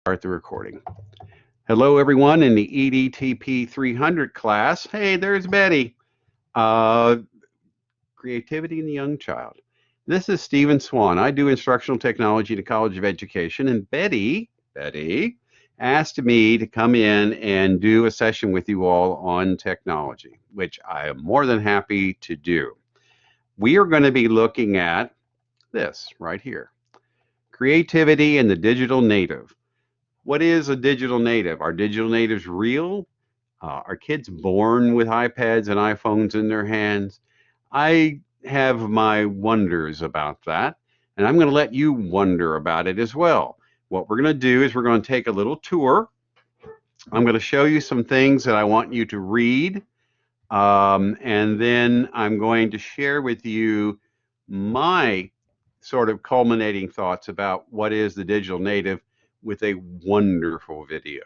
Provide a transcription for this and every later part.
Start the recording. Hello, everyone in the EDTP300 class. Hey, there's Betty. Uh, Creativity in the Young Child. This is Stephen Swan. I do instructional technology at the College of Education, and Betty asked me to come in and do a session with you all on technology, which I am more than happy to do. We are going to be looking at this right here, creativity and the digital native. What is a digital native? Are digital natives real? Are kids born with iPads and iPhones in their hands? I have my wonders about that, and I'm going to let you wonder about it as well. What we're going to do is we're going to take a little tour. I'm going to show you some things that I want you to read, and then I'm going to share with you my sort of culminating thoughts about what is the digital native with a wonderful video.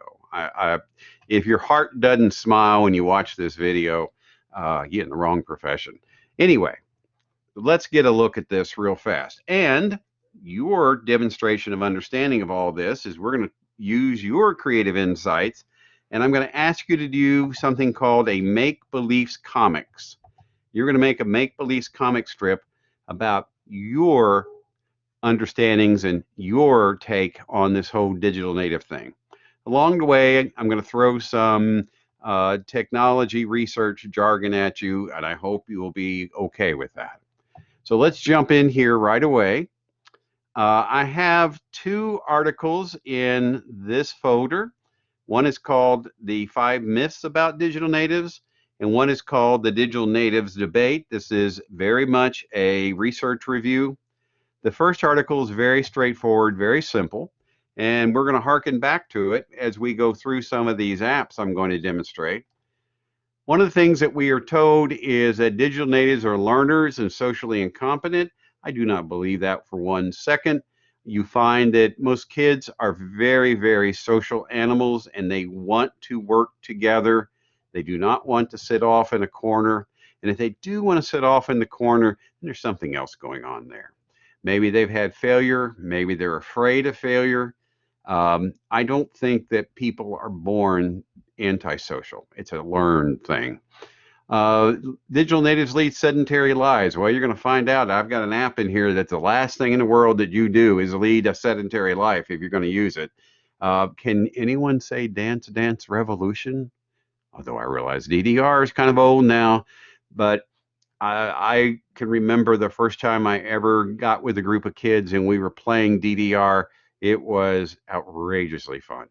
If your heart doesn't smile when you watch this video, you're in the wrong profession. Anyway, let's get a look at this real fast. And your demonstration of understanding of all this is we're going to use your creative insights, and I'm going to ask you to do something called a make-beliefs comics. You're going to make a make-beliefs comic strip about your understandings and your take on this whole digital native thing. Along the way, I'm going to throw some technology research jargon at you, and I hope you will be okay with that. So let's jump in here right away. I have two articles in this folder. One is called The 5 Myths About Digital Natives, and one is called The Digital Natives Debate. This is very much a research review. The first article is very straightforward, very simple, and we're going to harken back to it as we go through some of these apps I'm going to demonstrate. One of the things that we are told is that digital natives are learners and socially incompetent. I do not believe that for 1 second. You find that most kids are very, very social animals and they want to work together. They do not want to sit off in a corner. And if they do want to sit off in the corner, there's something else going on there. Maybe they've had failure. Maybe they're afraid of failure. I don't think that people are born antisocial. It's a learned thing. Digital natives lead sedentary lives. Well, you're going to find out. I've got an app in here that the last thing in the world that you do is lead a sedentary life if you're going to use it. Can anyone say Dance Dance Revolution? Although I realize DDR is kind of old now, but I can remember the first time I ever got with a group of kids and we were playing DDR. It was outrageously fun.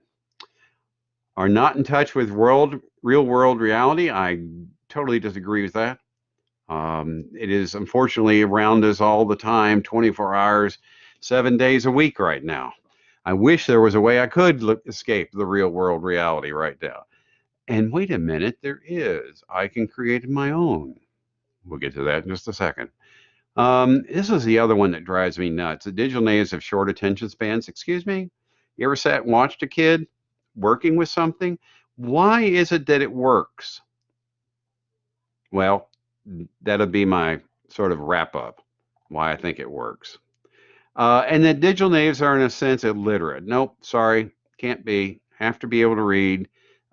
Are not in touch with real world reality. I totally disagree with that. It is unfortunately around us all the time, 24 hours, 7 days a week right now. I wish there was a way I could escape the real world reality right now. And wait a minute, there is. I can create my own. We'll get to that in just a second. This is the other one that drives me nuts. The digital natives have short attention spans. Excuse me? You ever sat and watched a kid working with something? Why is it that it works? Well, that'll be my sort of wrap up, why I think it works. And that digital natives are, in a sense, illiterate. Nope, sorry, can't be. Have to be able to read.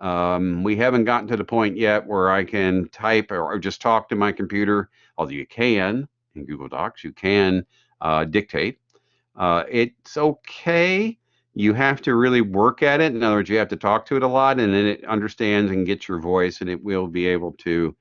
We haven't gotten to the point yet where I can type or just talk to my computer, although you can in Google Docs, you can dictate. It's okay. You have to really work at it. In other words, you have to talk to it a lot, and then it understands and gets your voice, and it will be able to,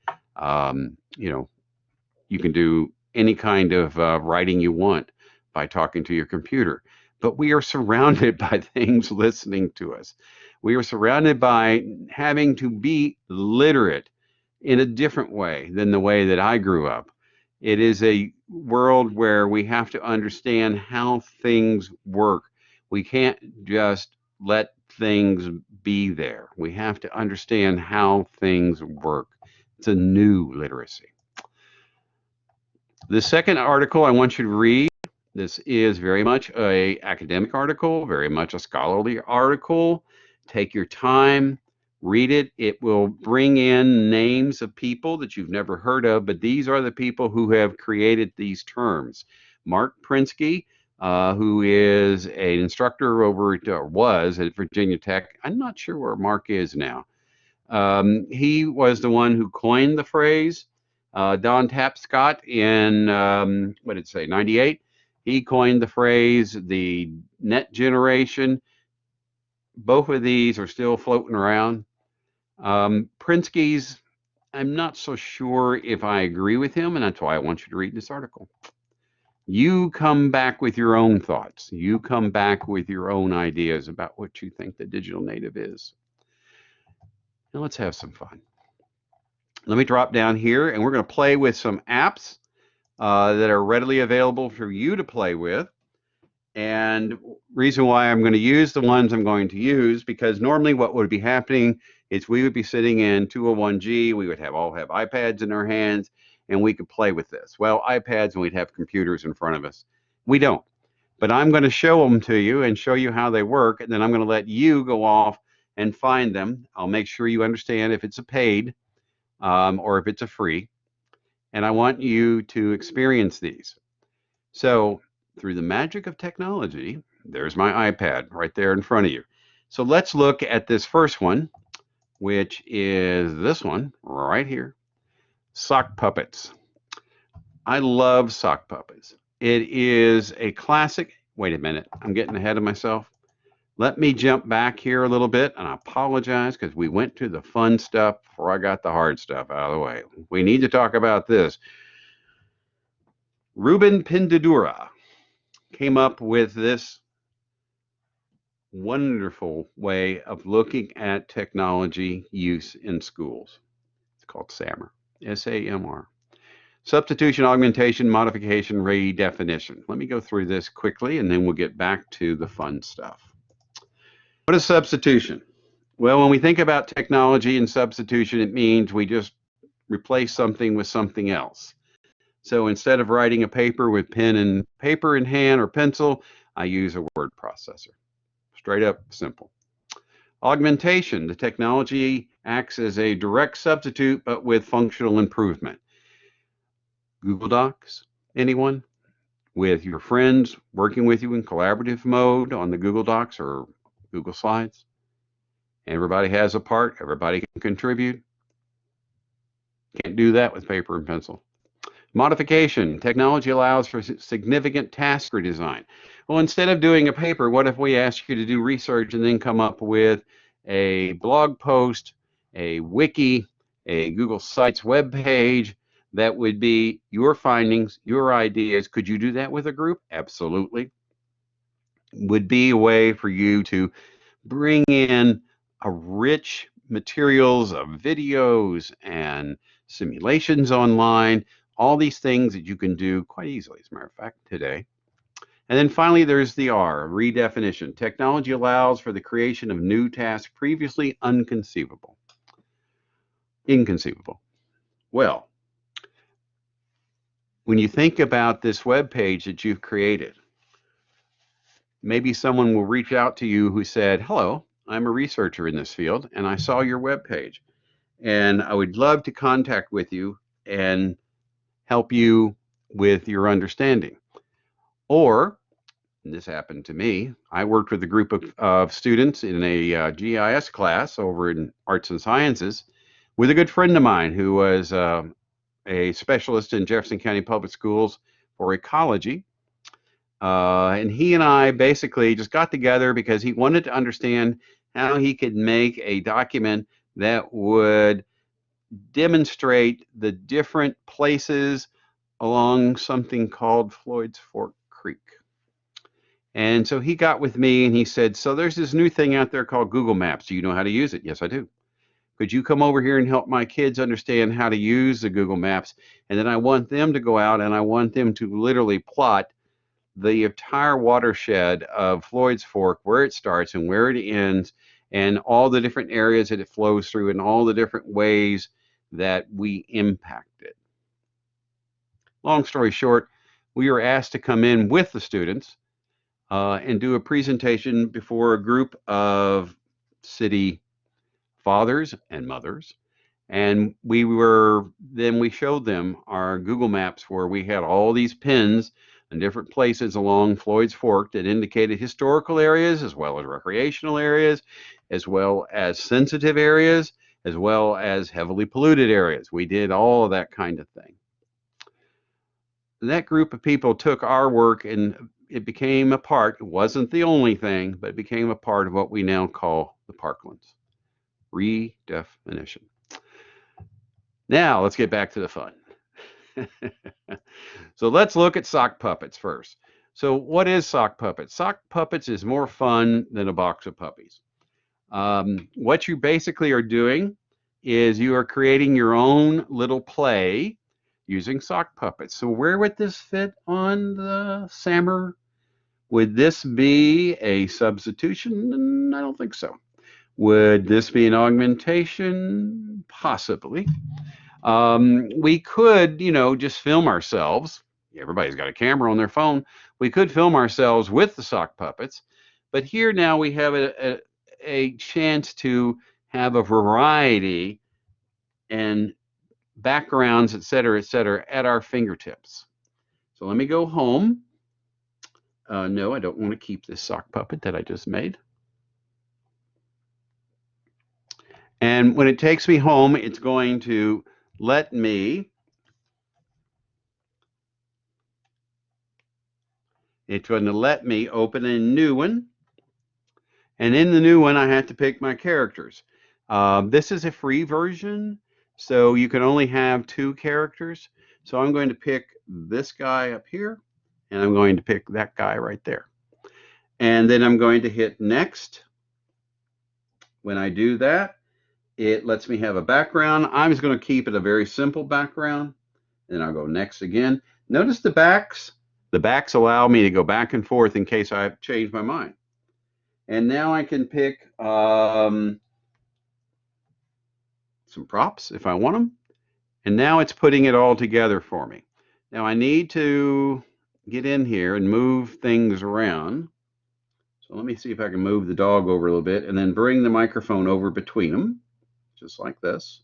you can do any kind of writing you want by talking to your computer. But we are surrounded by things listening to us. We are surrounded by having to be literate in a different way than the way that I grew up. It is a world where we have to understand how things work. We can't just let things be there. We have to understand how things work. It's a new literacy. The second article I want you to read, this is very much an academic article, very much a scholarly article. Take your time, read it. It will bring in names of people that you've never heard of, but these are the people who have created these terms. Mark Prinsky who is an instructor over at, or was at Virginia Tech. I'm not sure where Mark is now. He was the one who coined the phrase. Don Tapscott in, what did it say, 98? He coined the phrase, the net generation. Both of these are still floating around. Prinsky's, I'm not so sure if I agree with him, and that's why I want you to read this article. You come back with your own thoughts. You come back with your own ideas about what you think the digital native is. Now let's have some fun. Let me drop down here, and we're going to play with some apps that are readily available for you to play with. And reason why I'm going to use the ones I'm going to use, because normally what would be happening is we would be sitting in 201G, we would all have iPads in our hands, and we could play with this. Well, iPads, and we'd have computers in front of us. We don't. But I'm going to show them to you and show you how they work, and then I'm going to let you go off and find them. I'll make sure you understand if it's a paid or if it's a free. And I want you to experience these. So through the magic of technology, there's my iPad right there in front of you. So let's look at this first one, which is this one right here, Sock Puppets. I love Sock Puppets. It is a classic. Wait a minute, I'm getting ahead of myself. Let me jump back here a little bit, and I apologize because we went to the fun stuff before I got the hard stuff out of the way. We need to talk about this. Ruben Pindadura came up with this wonderful way of looking at technology use in schools. It's called SAMR, S-A-M-R. Substitution, augmentation, modification, redefinition. Let me go through this quickly, and then we'll get back to the fun stuff. What is substitution? Well, when we think about technology and substitution, it means we just replace something with something else. So instead of writing a paper with pen and paper in hand or pencil, I use a word processor. Straight up simple. Augmentation. The technology acts as a direct substitute, but with functional improvement. Google Docs, anyone? With your friends working with you in collaborative mode on the Google Docs or Google Slides? Everybody has a part. Everybody can contribute. Can't do that with paper and pencil. Modification. Technology allows for significant task redesign. Well, instead of doing a paper, what if we ask you to do research and then come up with a blog post, a wiki, a Google Sites web page that would be your findings, your ideas? Could you do that with a group? Absolutely. Would be a way for you to bring in a rich materials of videos and simulations online, all these things that you can do quite easily, as a matter of fact, today. And then finally, there's the R, redefinition. Technology allows for the creation of new tasks previously inconceivable. Well, when you think about this web page that you've created, maybe someone will reach out to you who said, hello, I'm a researcher in this field, and I saw your web page, and I would love to contact with you and help you with your understanding. Or, and this happened to me, I worked with a group of students in a GIS class over in Arts and Sciences with a good friend of mine who was a specialist in Jefferson County Public Schools for ecology. And he and I basically just got together because he wanted to understand how he could make a document that would demonstrate the different places along something called Floyd's Fork Creek. And so he got with me and he said, so there's this new thing out there called Google Maps. Do you know how to use it? Yes, I do. Could you come over here and help my kids understand how to use the Google Maps? And then I want them to go out and I want them to literally plot the entire watershed of Floyd's Fork, where it starts and where it ends, and all the different areas that it flows through and all the different ways that we impact it. Long story short, we were asked to come in with the students and do a presentation before a group of city fathers and mothers. And we showed them our Google Maps where we had all these pins in different places along Floyd's Fork that indicated historical areas as well as recreational areas, as well as sensitive areas, as well as heavily polluted areas. We did all of that kind of thing. That group of people took our work and it became a part, it wasn't the only thing, but it became a part of what we now call the parklands. Redefinition. Now let's get back to the fun. So let's look at sock puppets first. So what is sock puppets? Sock puppets is more fun than a box of puppies. What you basically are doing is you are creating your own little play using sock puppets. So where would this fit on the SAMR? Would this be a substitution? I don't think so. Would this be an augmentation? Possibly. We could, just film ourselves. Everybody's got a camera on their phone. We could film ourselves with the sock puppets. But here now we have a chance to have a variety and backgrounds, et cetera, at our fingertips. So let me go home. No, I don't want to keep this sock puppet that I just made. And when it takes me home, it's going to let me open a new one. And in the new one, I have to pick my characters. This is a free version, so you can only have 2 characters. So I'm going to pick this guy up here, and I'm going to pick that guy right there. And then I'm going to hit next. When I do that, it lets me have a background. I'm just going to keep it a very simple background. Then I'll go next again. Notice the backs. The backs allow me to go back and forth in case I have changed my mind. And now I can pick some props if I want them. And now it's putting it all together for me. Now I need to get in here and move things around. So let me see if I can move the dog over a little bit and then bring the microphone over between them, just like this.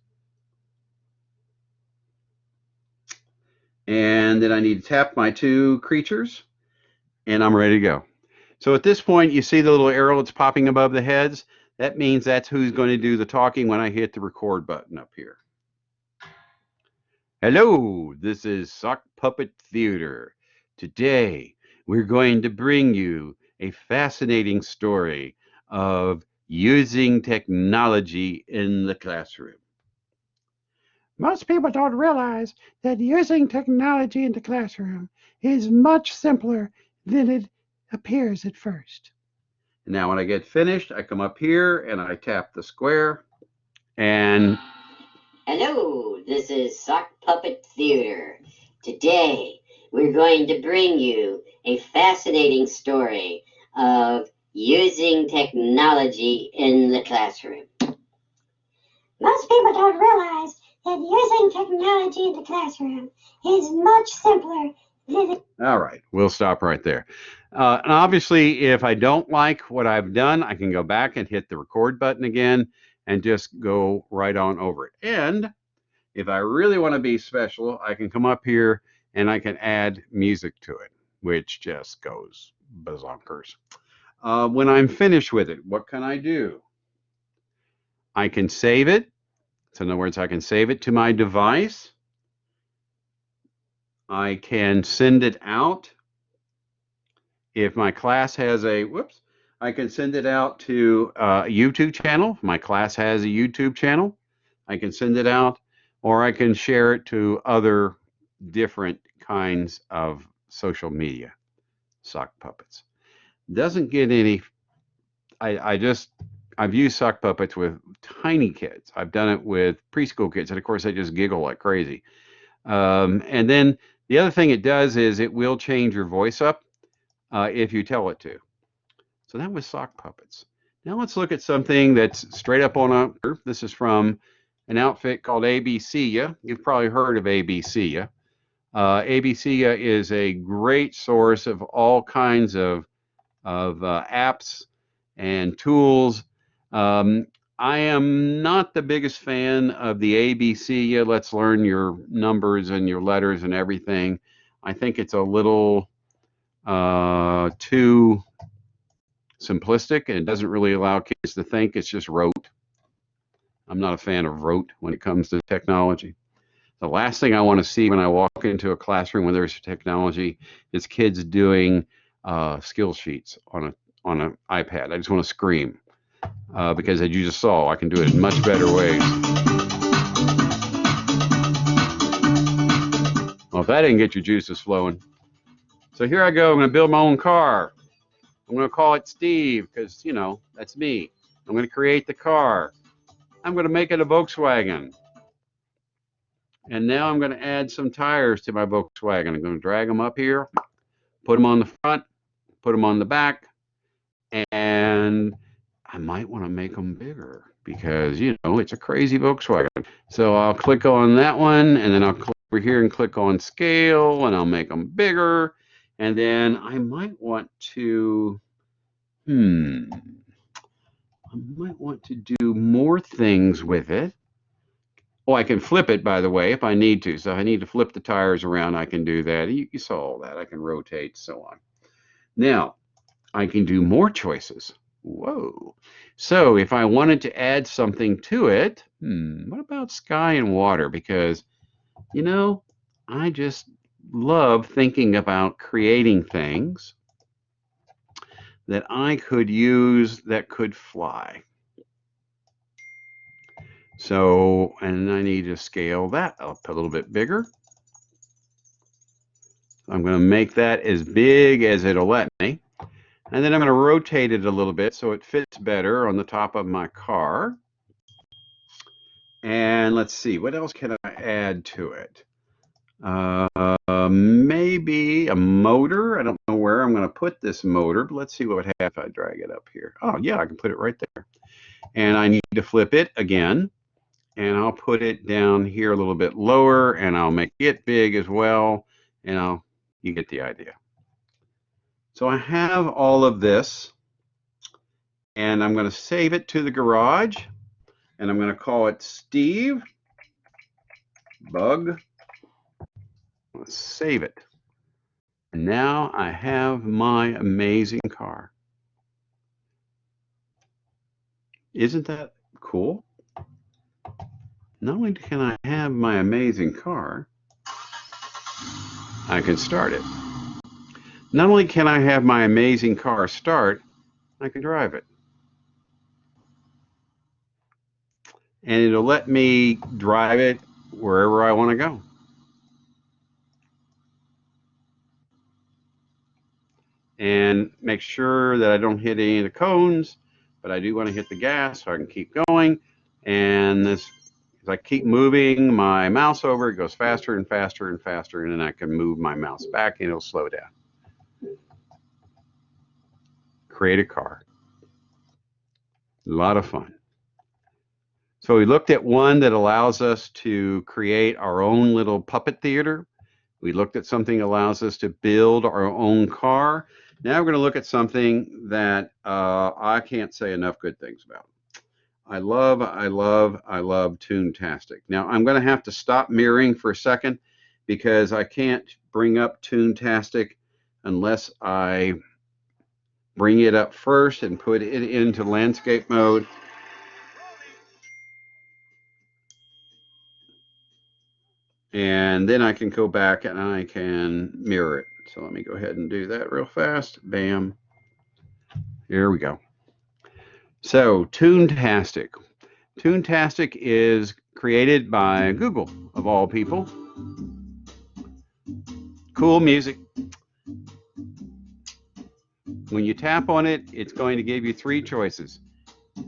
And then I need to tap my 2 creatures, and I'm ready to go. So at this point, you see the little arrow that's popping above the heads? That means that's who's going to do the talking when I hit the record button up here. Hello, this is Sock Puppet Theater. Today, we're going to bring you a fascinating story of using technology in the classroom. Most people don't realize that using technology in the classroom is much simpler than it appears at first. Now, when I get finished, I come up here and I tap the square and... Hello, this is Sock Puppet Theater. Today, we're going to bring you a fascinating story of using technology in the classroom. Most people don't realize that using technology in the classroom is much simpler than it... All right, we'll stop right there. And obviously, if I don't like what I've done, I can go back and hit the record button again and just go right on over it. And if I really want to be special, I can come up here and I can add music to it, which just goes bazonkers. When I'm finished with it, what can I do? I can save it. So in other words, I can save it to my device. I can send it out. If my class has I can send it out to a YouTube channel. If my class has a YouTube channel, I can send it out, or I can share it to other different kinds of social media. Sock puppets. Doesn't get any, I've used sock puppets with tiny kids. I've done it with preschool kids, and of course they just giggle like crazy. And then the other thing it does is it will change your voice up if you tell it to. So that was sock puppets. Now let's look at something that's straight up on a, this is from an outfit called ABC. You've probably heard of ABC. ABC is a great source of all kinds of apps and tools. I am not the biggest fan of the ABC. Let's learn your numbers and your letters and everything. I think it's a little too simplistic, and it doesn't really allow kids to think. It's just rote. I'm not a fan of rote when it comes to technology. The last thing I want to see when I walk into a classroom where there's technology is kids doing skill sheets on an iPad. I just want to scream because, as you just saw, I can do it in much better ways. Well, if that didn't get your juices flowing. So here I go. I'm going to build my own car. I'm going to call it Steve because, you know, that's me. I'm going to create the car. I'm going to make it a Volkswagen. And now I'm going to add some tires to my Volkswagen. I'm going to drag them up here, put them on the front, put them on the back, and I might want to make them bigger because, you know, it's a crazy Volkswagen. So I'll click on that one, and then I'll click over here and click on scale, and I'll make them bigger. And then I might want to, I might want to do more things with it. Oh, I can flip it, by the way, if I need to. So if I need to flip the tires around, I can do that. You saw all that. I can rotate, so on. Now, I can do more choices. Whoa. So if I wanted to add something to it, what about sky and water? Because, you know, I just love thinking about creating things that I could use that could fly. So, and I need to scale that up a little bit bigger. I'm going to make that as big as it'll let me. And then I'm going to rotate it a little bit so it fits better on the top of my car. And let's see, what else can I add to it? Maybe a motor. I don't know where I'm going to put this motor, but let's see what would happen if I drag it up here. Oh, yeah, I can put it right there. And I need to flip it again. And I'll put it down here a little bit lower, and I'll make it big as well. And you get the idea. So I have all of this, and I'm going to save it to the garage, and I'm going to call it Steve Bug. Let's save it. And now I have my amazing car. Isn't that cool? Not only can I have my amazing car, I can start it. Not only can I have my amazing car start, I can drive it. And it'll let me drive it wherever I want to go. And make sure that I don't hit any of the cones, but I do want to hit the gas so I can keep going. And this, as I keep moving my mouse over, it goes faster and faster and faster, and then I can move my mouse back and it'll slow down. Create a car. A lot of fun. So we looked at one that allows us to create our own little puppet theater. We looked at something that allows us to build our own car. Now we're going to look at something that I can't say enough good things about. I love Toontastic. Now I'm going to have to stop mirroring for a second because I can't bring up Toontastic unless I bring it up first and put it into landscape mode. And then I can go back and I can mirror it. So let me go ahead and do that real fast. Bam. Here we go. So Toontastic. Toontastic is created by Google, of all people. Cool music. When you tap on it, it's going to give you three choices.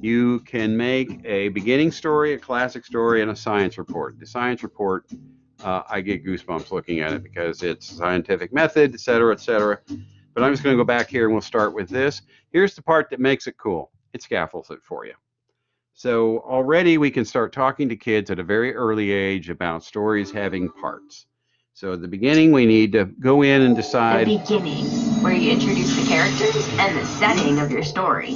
You can make a beginning story, a classic story, and a science report. The science report, I get goosebumps looking at it because it's a scientific method, et cetera, et cetera. But I'm just going to go back here and we'll start with this. Here's the part that makes it cool. It scaffolds it for you. So already we can start talking to kids at a very early age about stories having parts. So at the beginning, we need to go in and decide. The beginning, where you introduce the characters and the setting of your story.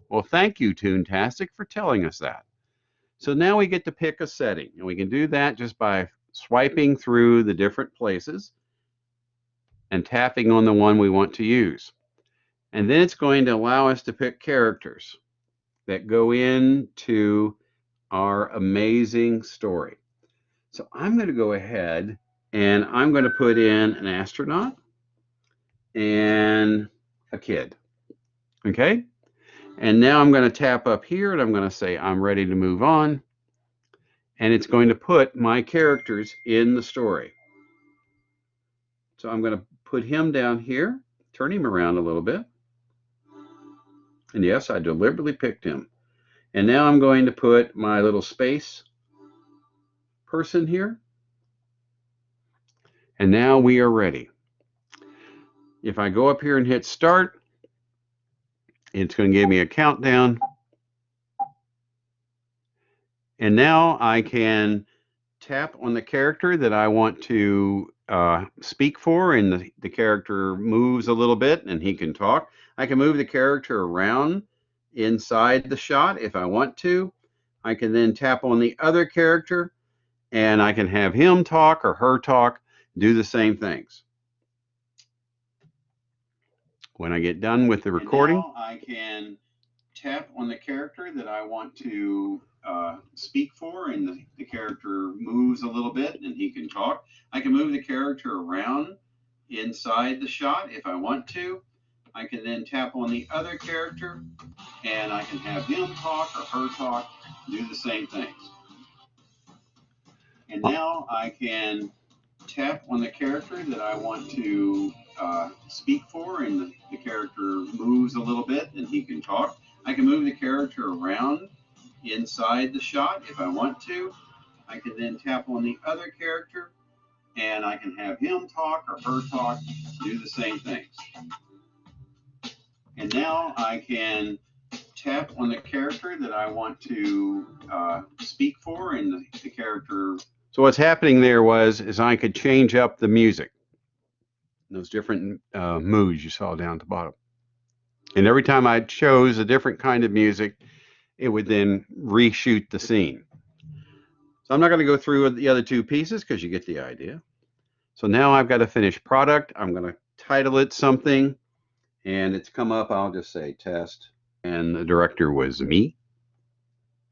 Well, thank you, Toontastic, for telling us that. So now we get to pick a setting, and we can do that just by swiping through the different places. and tapping on the one we want to use. And then it's going to allow us to pick characters that go into our amazing story. So I'm going to go ahead and I'm going to put in an astronaut and a kid. Okay? And now I'm going to tap up here and I'm going to say I'm ready to move on. And it's going to put my characters in the story. So I'm going to put him down here, turn him around a little bit. And yes, I deliberately picked him. And now I'm going to put my little space person here. And now we are ready. If I go up here and hit start, it's going to give me a countdown. And now I can tap on the character that I want to speak for, and the character moves a little bit and he can talk. I can move the character around inside the shot if I want to. I can then tap on the other character and I can have him talk or her talk, do the same things. When I get done with the recording, I can tap on the character that I want to speak for, and the character moves a little bit and he can talk. I can move the character around inside the shot if I want to. I can then tap on the other character and I can have him talk or her talk, do the same things. And now I can tap on the character that I want to speak for, and the character moves a little bit and he can talk. I can move the character around inside the shot if I want to. I can then tap on the other character and I can have him talk or her talk, do the same things. And now I can tap on the character that I want to speak for, and the character. So what's happening there is I could change up the music, those different moods you saw down at the bottom. And every time I chose a different kind of music, it would then reshoot the scene. So I'm not going to go through the other two pieces because you get the idea. So now I've got a finished product. I'm going to title it something, and it's come up. I'll just say test, and the director was me.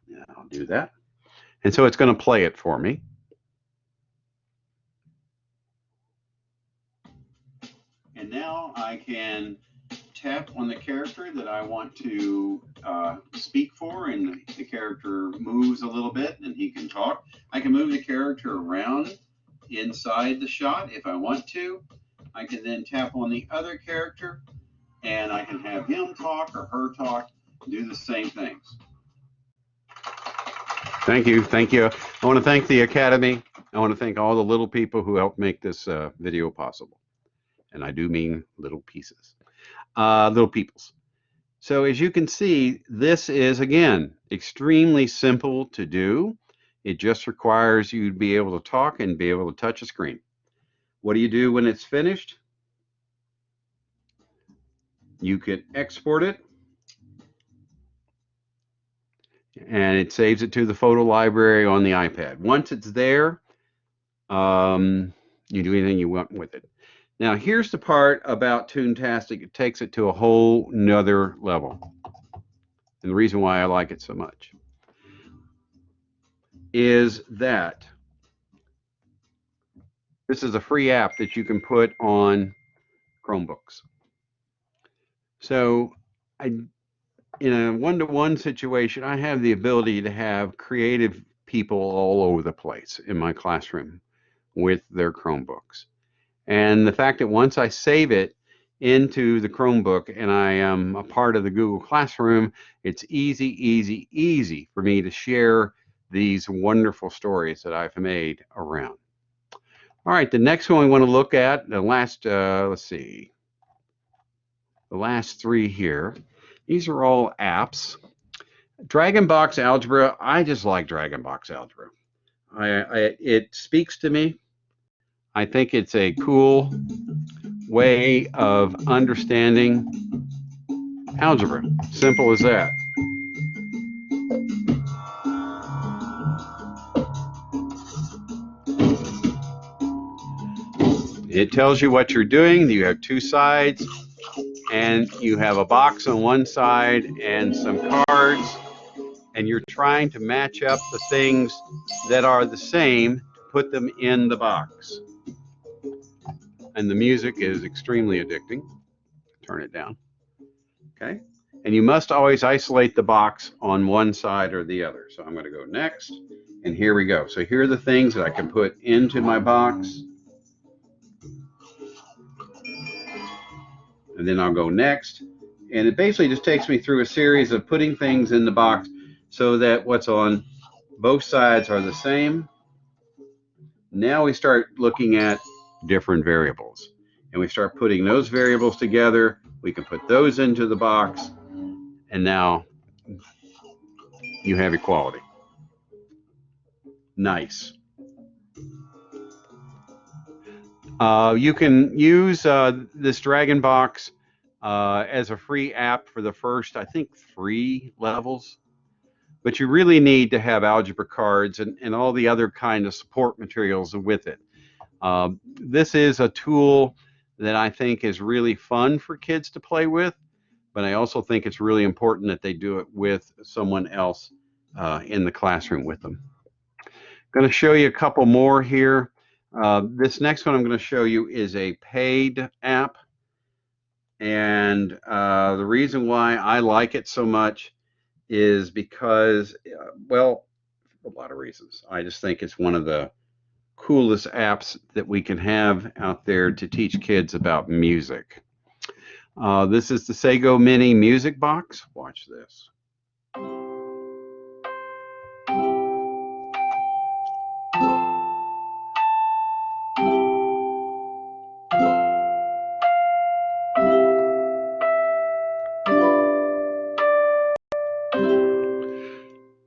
Yeah, I'll do that. And so it's going to play it for me. And now I can tap on the character that I want to speak for, and the character moves a little bit and he can talk. I can move the character around inside the shot if I want to. I can then tap on the other character and I can have him talk or her talk, do the same things. Thank you. Thank you. I want to thank the Academy. I want to thank all the little people who helped make this video possible. And I do mean little pieces, little peoples. So as you can see, this is, again, extremely simple to do. It just requires you to be able to talk and be able to touch a screen. What do you do when it's finished? You can export it, and it saves it to the photo library on the iPad. Once it's there, you do anything you want with it. Now, here's the part about Toontastic. It takes it to a whole nother level. And the reason why I like it so much is that this is a free app that you can put on Chromebooks. So in a one-to-one situation, I have the ability to have creative people all over the place in my classroom with their Chromebooks. And the fact that once I save it into the Chromebook and I am a part of the Google Classroom, it's easy for me to share these wonderful stories that I've made around. All right, the next one we want to look at, the last, let's see, the last three here. These are all apps. Dragon Box Algebra, I just like Dragon Box Algebra. It speaks to me. I think it's a cool way of understanding algebra. Simple as that. It tells you what you're doing. You have two sides, and you have a box on one side and some cards, and you're trying to match up the things that are the same to put them in the box. And the music is extremely addicting. Turn it down. Okay. And you must always isolate the box on one side or the other. So I'm going to go next, and here we go. So here are the things that I can put into my box. And then I'll go next. And it basically just takes me through a series of putting things in the box so that what's on both sides are the same. Now we start looking at different variables. And we start putting those variables together. We can put those into the box. And now you have equality. Nice. You can use this Dragon Box as a free app for the first, I think, 3 levels. But you really need to have algebra cards and all the other kind of support materials with it. This is a tool that I think is really fun for kids to play with, but I also think it's really important that they do it with someone else in the classroom with them. I'm going to show you a couple more here. This next one I'm going to show you is a paid app. And the reason why I like it so much is because, well, a lot of reasons. I just think it's one of the coolest apps that we can have out there to teach kids about music. This is the Sego Mini Music Box. Watch this.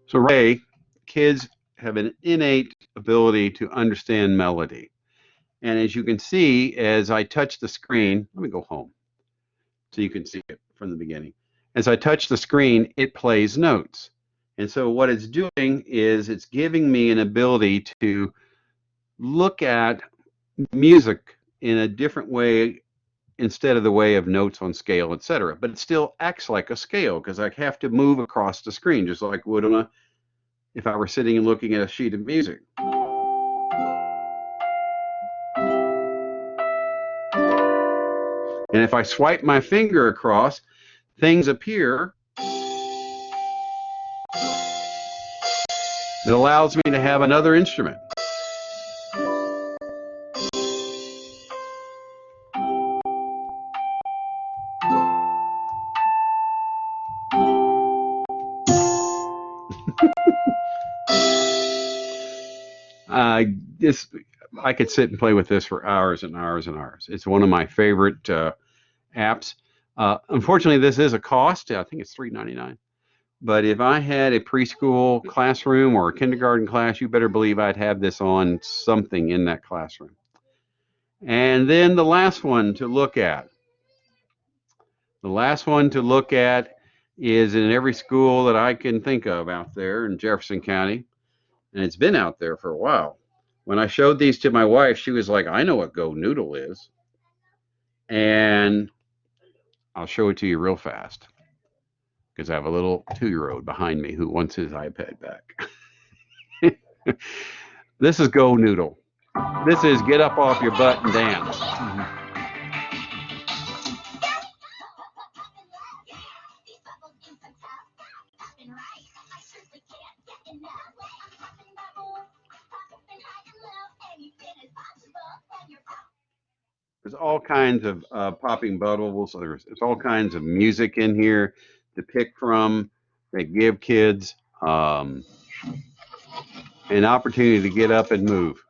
So Ray, kids have an innate ability to understand melody. And as you can see, as I touch the screen, let me go home so you can see it from the beginning. As I touch the screen, it plays notes. And so what it's doing is it's giving me an ability to look at music in a different way instead of the way of notes on scale, etc. But it still acts like a scale because I have to move across the screen just like would if I were sitting and looking at a sheet of music. And if I swipe my finger across, things appear that allows me to have another instrument. I could sit and play with this for hours and hours and hours. It's one of my favorite apps. Unfortunately, this is a cost. I think it's $3.99. But if I had a preschool classroom or a kindergarten class, you better believe I'd have this on something in that classroom. And then the last one to look at. The last one to look at is in every school that I can think of out there in Jefferson County. And it's been out there for a while. When I showed these to my wife, she was like, I know what Go Noodle is. And I'll show it to you real fast because I have a little 2-year-old behind me who wants his iPad back. This is Go Noodle. This is get up off your butt and dance. There's all kinds of popping bubbles. There's all kinds of music in here to pick from that give kids an opportunity to get up and move.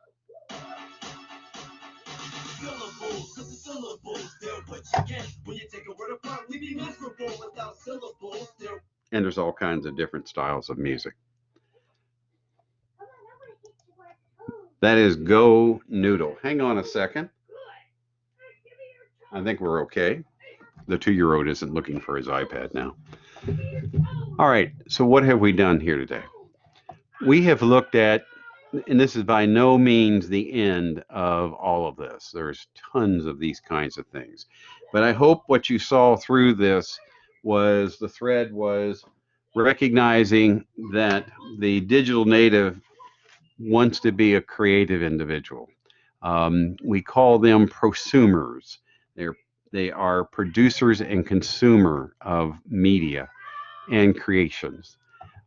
And there's all kinds of different styles of music. That is Go Noodle. Hang on a second. I think we're okay. The 2-year-old isn't looking for his iPad now. All right, so what have we done here today? We have looked at and this is by no means the end of all of this. There's tons of these kinds of things. But I hope what you saw through this was the thread was recognizing that the digital native wants to be a creative individual. We call them prosumers. They are producers and consumer of media and creations.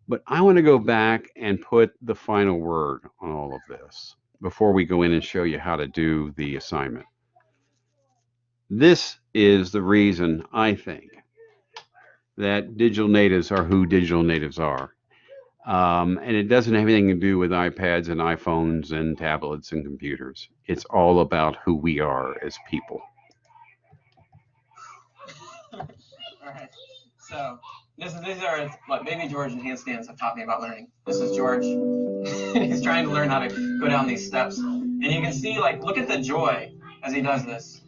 But I want to go back and put the final word on all of this before we go in and show you how to do the assignment. This is the reason I think that digital natives are who digital natives are. And it doesn't have anything to do with iPads and iPhones and tablets and computers. It's all about who we are as people. All right. So these are what Baby George and handstands have taught me about learning. This is George. He's trying to learn how to go down these steps, and you can see, like, look at the joy as he does this.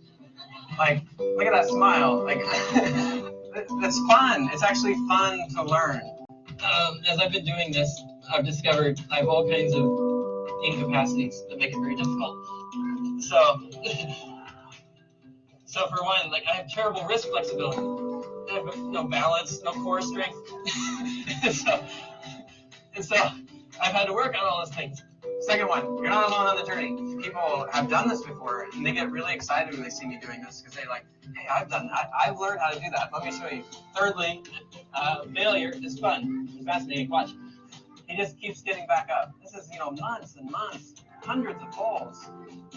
Like, look at that smile. Like, it's fun. It's actually fun to learn. As I've been doing this, I've discovered I have all kinds of incapacities that make it very difficult. So for one, like, I have terrible wrist flexibility. I have no balance, no core strength. and so I've had to work on all those things. Second one, you're not alone on the journey. People have done this before, and they get really excited when they see me doing this because they're like, hey, I've done that. I've learned how to do that. Let me show you. Thirdly, failure is fun. It's fascinating. Watch. He just keeps getting back up. This is, months and months, hundreds of falls.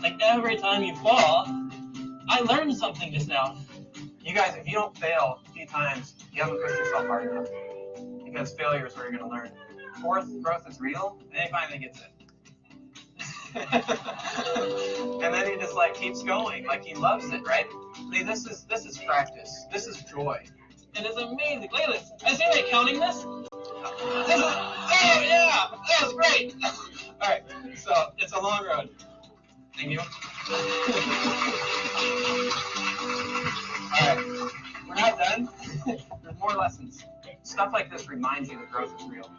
Like, every time you fall, I learned something just now. You guys, if you don't fail a few times, you haven't pushed yourself hard enough. Because failure is where you're going to learn. Fourth, growth is real, and he finally gets it. And then he just, like, keeps going, like he loves it, right? I mean, this is practice. This is joy. And it's amazing. Look at this. I see they counting this. Oh yeah, that was great. All right, so it's a long road. Thank you. All right, we're not done. There's more lessons. Stuff like this reminds you that growth is real.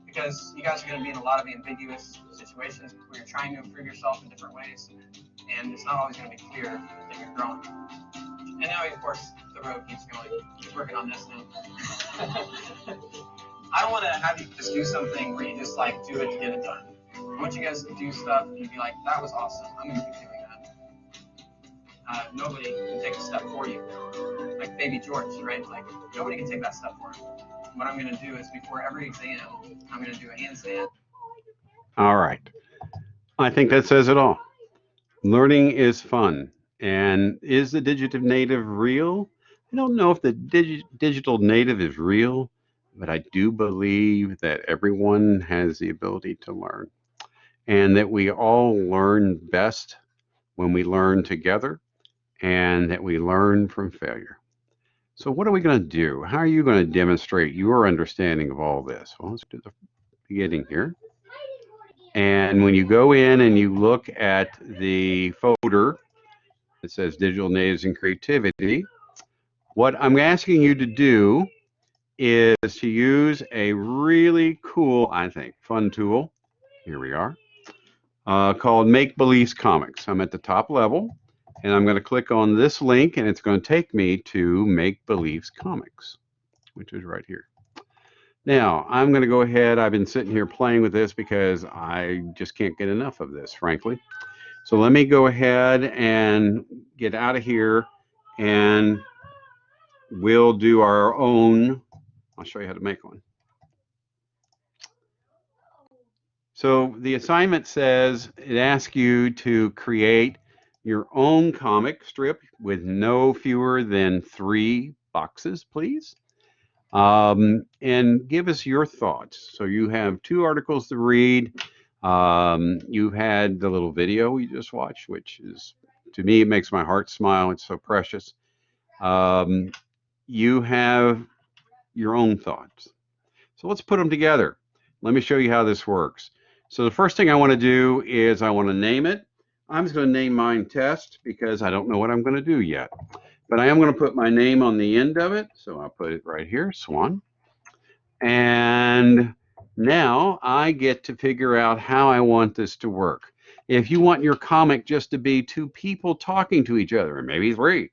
Because you guys are going to be in a lot of ambiguous situations where you're trying to improve yourself in different ways, and it's not always going to be clear that you're growing. And now, of course, the road keeps going. Keep working on this now. I don't want to have you just do something where you just, like, do it to get it done. I want you guys to do stuff and be like, that was awesome. I'm going to keep doing that. Nobody can take a step for you. Like Baby George, right? Like, nobody can take that step for him. What I'm going to do is, before every exam, I'm going to do a handstand. All right. I think that says it all. Learning is fun. And is the digital native real? I don't know if the digital native is real, but I do believe that everyone has the ability to learn, and that we all learn best when we learn together, and that we learn from failure. So what are we going to do? How are you going to demonstrate your understanding of all this? Well, let's do the beginning here. And when you go in and you look at the folder that says Digital Natives and Creativity, what I'm asking you to do is to use a really cool, I think, fun tool. Here we are, called Make Beliefs Comics. I'm at the top level, and I'm going to click on this link, and it's going to take me to Make Beliefs Comics, which is right here. Now, I'm going to go ahead. I've been sitting here playing with this because I just can't get enough of this, frankly. So let me go ahead and get out of here, and we'll do our own. I'll show you how to make one. So the assignment says it asks you to create your own comic strip with no fewer than 3 boxes, please. And give us your thoughts. So you have 2 articles to read. You've had the little video we just watched, which is, to me, it makes my heart smile. It's so precious. You have your own thoughts. So let's put them together. Let me show you how this works. So the first thing I want to do is I want to name it. I'm just going to name mine Test because I don't know what I'm going to do yet. But I am going to put my name on the end of it. So I'll put it right here, Swan. And Now I get to figure out how I want this to work. If you want your comic just to be two people talking to each other, or maybe three,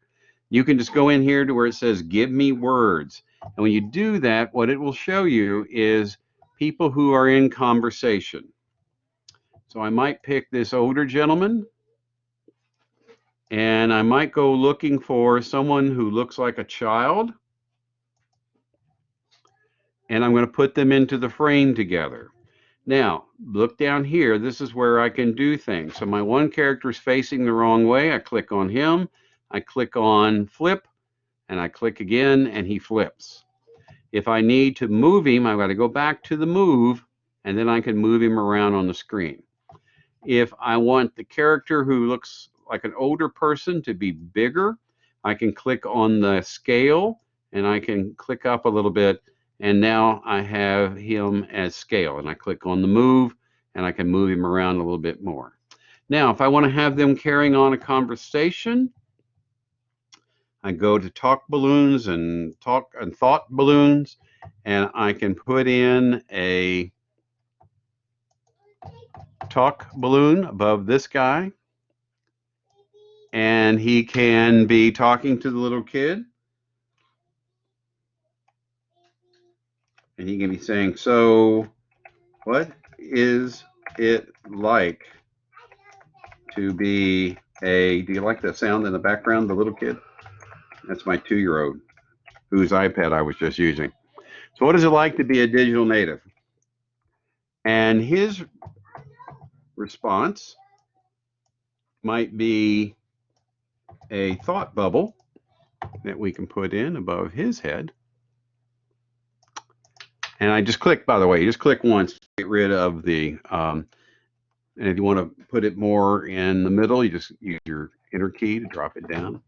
you can just go in here to where it says give me words. And when you do that, what it will show you is people who are in conversation. So I might pick this older gentleman, and I might go looking for someone who looks like a child, and I'm going to put them into the frame together. Now, look down here. This is where I can do things. So my one character is facing the wrong way. I click on him. I click on flip, and I click again, and he flips. If I need to move him, I've got to go back to the move, and then I can move him around on the screen. If I want the character who looks like an older person to be bigger, I can click on the scale, and I can click up a little bit, and now I have him as scale, and I click on the move, and I can move him around a little bit more. Now, if I want to have them carrying on a conversation, I go to talk balloons and thought balloons, and I can put in a talk balloon above this guy, and he can be talking to the little kid, and he can be saying, so what is it like to be a, do you like the sound in the background, the little kid? That's my 2-year-old whose iPad I was just using. So what is it like to be a digital native? And his response might be a thought bubble that we can put in above his head. And I just click, by the way, you just click once to get rid of the, and if you want to put it more in the middle, you just use your enter key to drop it down.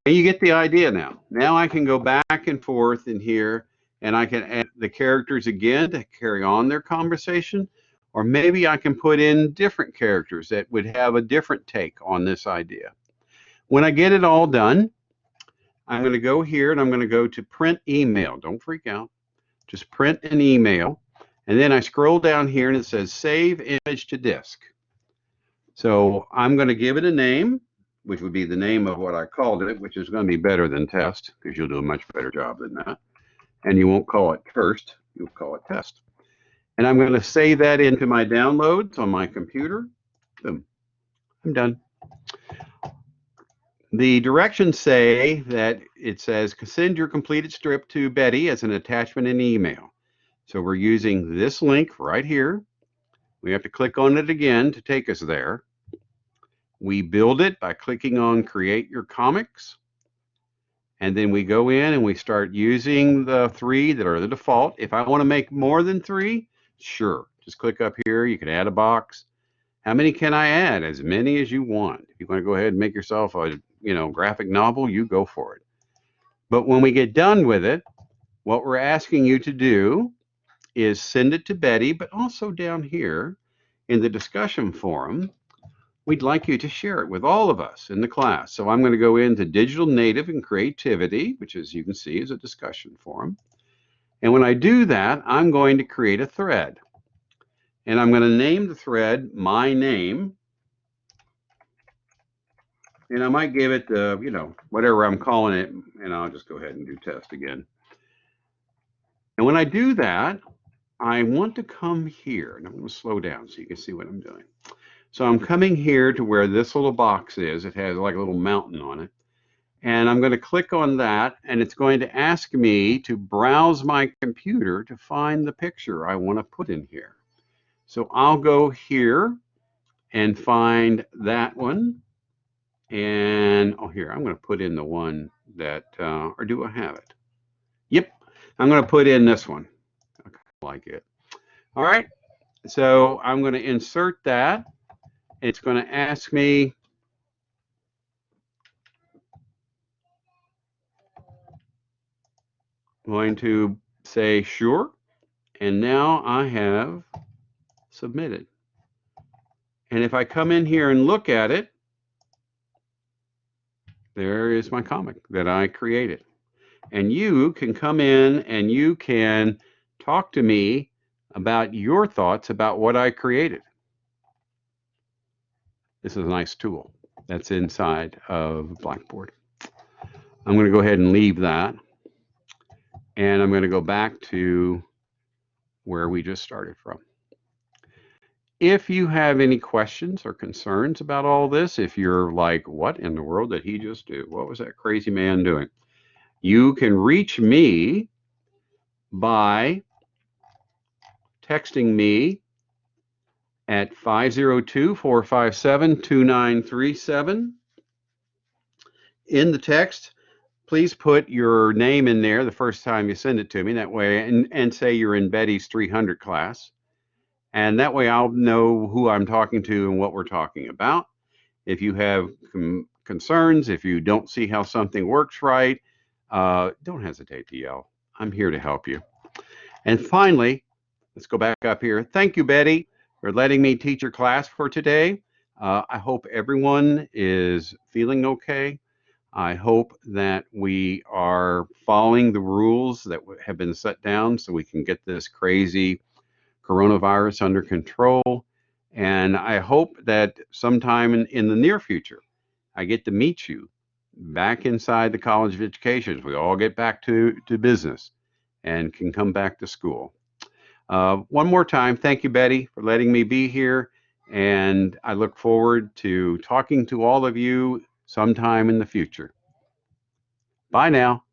And you get the idea now. Now I can go back and forth in here, and I can add the characters again to carry on their conversation, or maybe I can put in different characters that would have a different take on this idea. When I get it all done, I'm going to go here and I'm going to go to print email. Don't freak out. Just print an email. And then I scroll down here and it says save image to disk. So I'm going to give it a name, which would be the name of what I called it, which is going to be better than test, because you'll do a much better job than that. And you won't call it first, you'll call it test. And I'm going to save that into my downloads on my computer. Boom. I'm done. The directions say that it says send your completed strip to Betty as an attachment in email. So we're using this link right here. We have to click on it again to take us there. We build it by clicking on create your comics. And then we go in and we start using the 3 that are the default. If I want to make more than 3, sure. Just click up here. You can add a box. How many can I add? As many as you want. If you want to go ahead and make yourself a graphic novel, you go for it. But when we get done with it, what we're asking you to do is send it to Betty, but also down here in the discussion forum, we'd like you to share it with all of us in the class. So I'm going to go into Digital Native and Creativity, which as you can see is a discussion forum. And when I do that, I'm going to create a thread. And I'm going to name the thread my name. And I might give it the, whatever I'm calling it, and I'll just go ahead and do test again. And when I do that, I want to come here, and I'm going to slow down so you can see what I'm doing. So I'm coming here to where this little box is. It has like a little mountain on it. And I'm going to click on that, and it's going to ask me to browse my computer to find the picture I want to put in here. So I'll go here and find that one. And here, I'm going to put in the one that, or do I have it? Yep, I'm going to put in this one. I kind of like it. All right, so I'm going to insert that. It's going to ask me going to say sure, and now I have submitted. And if I come in here and look at it, there is my comic that I created. And you can come in and you can talk to me about your thoughts about what I created. This is a nice tool that's inside of Blackboard. I'm going to go ahead and leave that. And I'm going to go back to where we just started from. If you have any questions or concerns about all this, if you're like, what in the world did he just do? What was that crazy man doing? You can reach me by texting me at 502-457-2937. In the text, please put your name in there the first time you send it to me. That way, and say you're in Betty's 300 class. And that way I'll know who I'm talking to and what we're talking about. If you have concerns, if you don't see how something works right, don't hesitate to yell. I'm here to help you. And finally, let's go back up here. Thank you, Betty, for letting me teach your class for today. I hope everyone is feeling okay. I hope that we are following the rules that have been set down so we can get this crazy coronavirus under control. And I hope that sometime in the near future, I get to meet you back inside the College of Education as we all get back to business and can come back to school. One more time, thank you, Betty, for letting me be here. And I look forward to talking to all of you sometime in the future. Bye now.